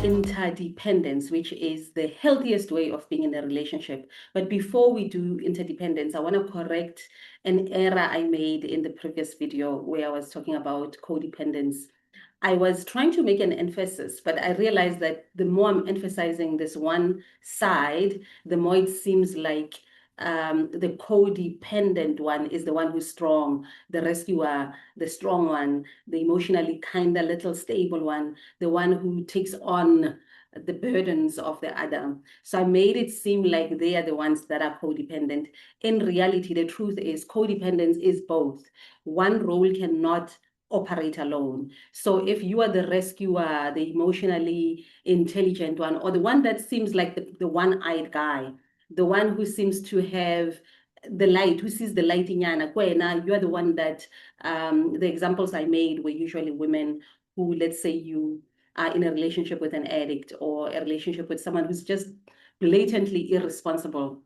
interdependence, which is the healthiest way of being in a relationship. But before we do interdependence, I want to correct an error I made in the previous video where I was talking about codependence. I was trying to make an emphasis, but I realized that the more I'm emphasizing this one side, the more it seems like the codependent one is the one who's strong, the rescuer, the strong one, the emotionally kind of little stable one, the one who takes on the burdens of the other. So I made it seem like they are the ones that are codependent. In reality, the truth is codependence is both. One role cannot operate alone. So if you are the rescuer, the emotionally intelligent one, or the one that seems like the one-eyed guy, the one who seems to have the light, who sees the light in yana, you are the one that, the examples I made were usually women who, let's say you are in a relationship with an addict or a relationship with someone who's just blatantly irresponsible,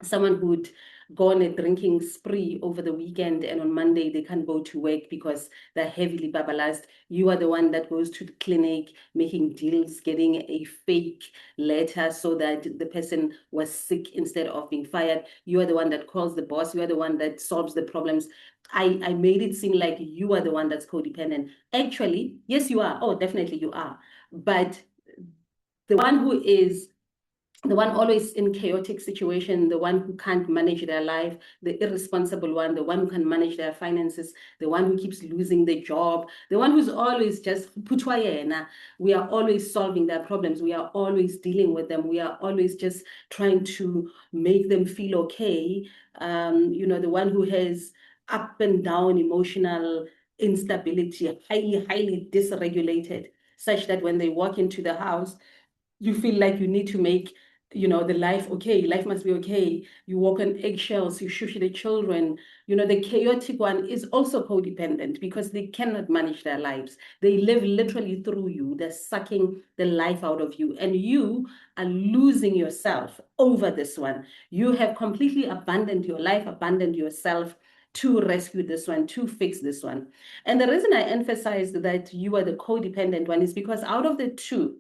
someone who'd go on a drinking spree over the weekend and on Monday they can't go to work because they're heavily babalized. You are the one that goes to the clinic, making deals, getting a fake letter so that the person was sick instead of being fired. You are the one that calls the boss. You are the one that solves the problems. I made it seem like you are the one that's codependent. Actually, yes, you are. Oh, definitely you are. But the one who is the one always in chaotic situation, the one who can't manage their life, the irresponsible one, the one who can manage their finances, the one who keeps losing the job, the one who's always just we are always solving their problems. We are always dealing with them. We are always just trying to make them feel okay. The one who has up and down emotional instability, highly dysregulated, such that when they walk into the house, you feel like you need to make the life okay. Life must be okay. You walk on eggshells, you shush the children. The chaotic one is also codependent because they cannot manage their lives. They live literally through you. They're sucking the life out of you, and you are losing yourself over this one. You have completely abandoned your life, abandoned yourself to rescue this one, to fix this one. And the reason I emphasize that you are the codependent one is because out of the two,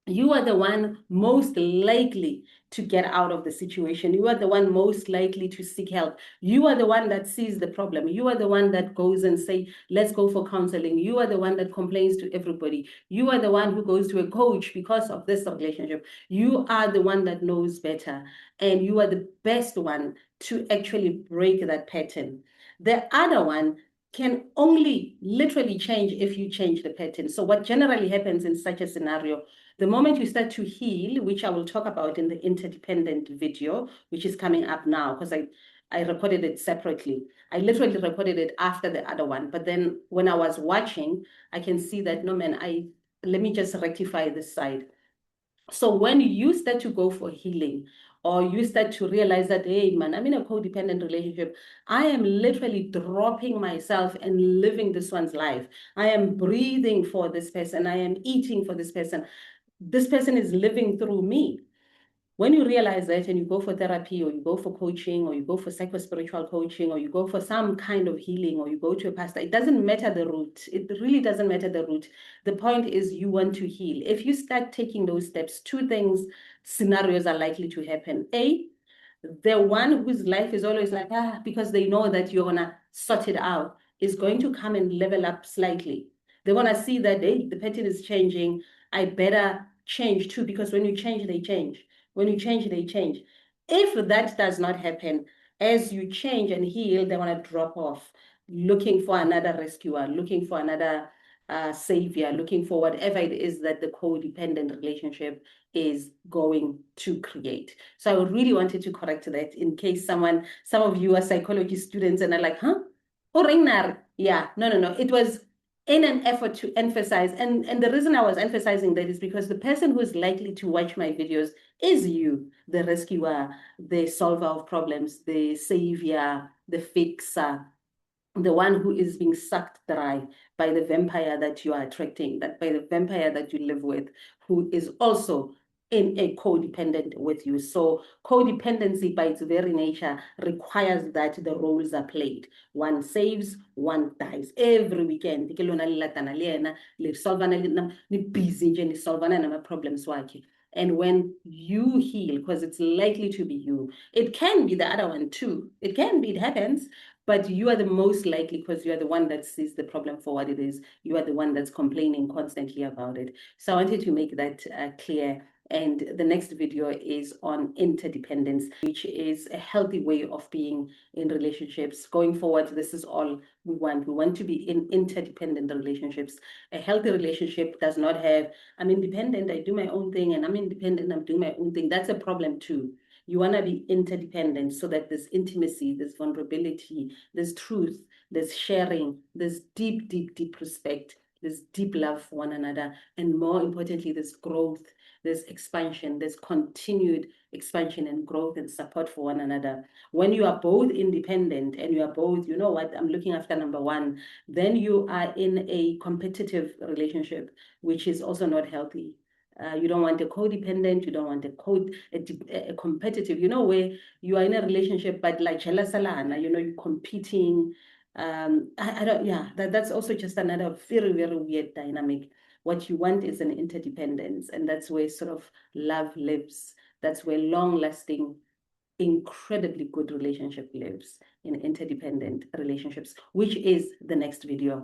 you are the one most likely to get out of the situation. You are the one most likely to seek help. You are the one that sees the problem. You are the one that goes and say, let's go for counseling. You are the one that complains to everybody. You are the one who goes to a coach because of this relationship. You are the one that knows better. And you are the best one to actually break that pattern. The other one can only literally change if you change the pattern. So what generally happens in such a scenario, the moment you start to heal, which I will talk about in the interdependent video, which is coming up now, because I recorded it separately. I literally recorded it after the other one. But then when I was watching, I can see that, no, man, let me just rectify this side. So when you start to go for healing, or you start to realize that, hey, man, I'm in a codependent relationship. I am literally dropping myself and living this one's life. I am breathing for this person. I am eating for this person. This person is living through me. When you realize that and you go for therapy, or you go for coaching, or you go for psycho-spiritual coaching, or you go for some kind of healing, or you go to a pastor, it doesn't matter the route. It really doesn't matter the route. The point is you want to heal. If you start taking those steps, two scenarios are likely to happen. A, the one whose life is always like, because they know that you're going to sort it out, is going to come and level up slightly. They want to see that, hey, the pattern is changing. I better change too, because when you change, they change. When you change, they change. If that does not happen, as you change and heal, they want to drop off, looking for another rescuer, looking for another savior, looking for whatever it is that the codependent relationship is going to create. So I really wanted to correct that in case some of you are psychology students and are like, huh? Oh, yeah, no. It was in an effort to emphasize, and the reason I was emphasizing that is because the person who is likely to watch my videos is you, the rescuer, the solver of problems, the savior, the fixer, the one who is being sucked dry by the vampire that you are attracting, that by the vampire that you live with, who is also in a codependent with you. So codependency by its very nature requires that the roles are played. One saves, one dies. Every weekend, problems. And when you heal, because it's likely to be you, it can be the other one too. It can be, it happens, but you are the most likely because you are the one that sees the problem for what it is. You are the one that's complaining constantly about it. So I wanted to make that clear. And the next video is on interdependence, which is a healthy way of being in relationships. Going forward, this is all we want. We want to be in interdependent relationships. A healthy relationship does not have, I'm independent, I do my own thing, and I'm independent, I'm doing my own thing. That's a problem too. You want to be interdependent so that there's intimacy, there's vulnerability, there's truth, there's sharing, there's deep, deep, deep respect, there's deep love for one another, and more importantly, there's growth, there's expansion, there's continued expansion and growth and support for one another. When you are both independent and you are both, you know what, I'm looking after number one, then you are in a competitive relationship, which is also not healthy. You don't want a codependent, you don't want a competitive, where you are in a relationship, but like Salana, you're competing. I don't, yeah, that's also just another very, very weird dynamic. What you want is an interdependence, and that's where sort of love lives. That's where long-lasting, incredibly good relationship lives, in interdependent relationships, which is the next video.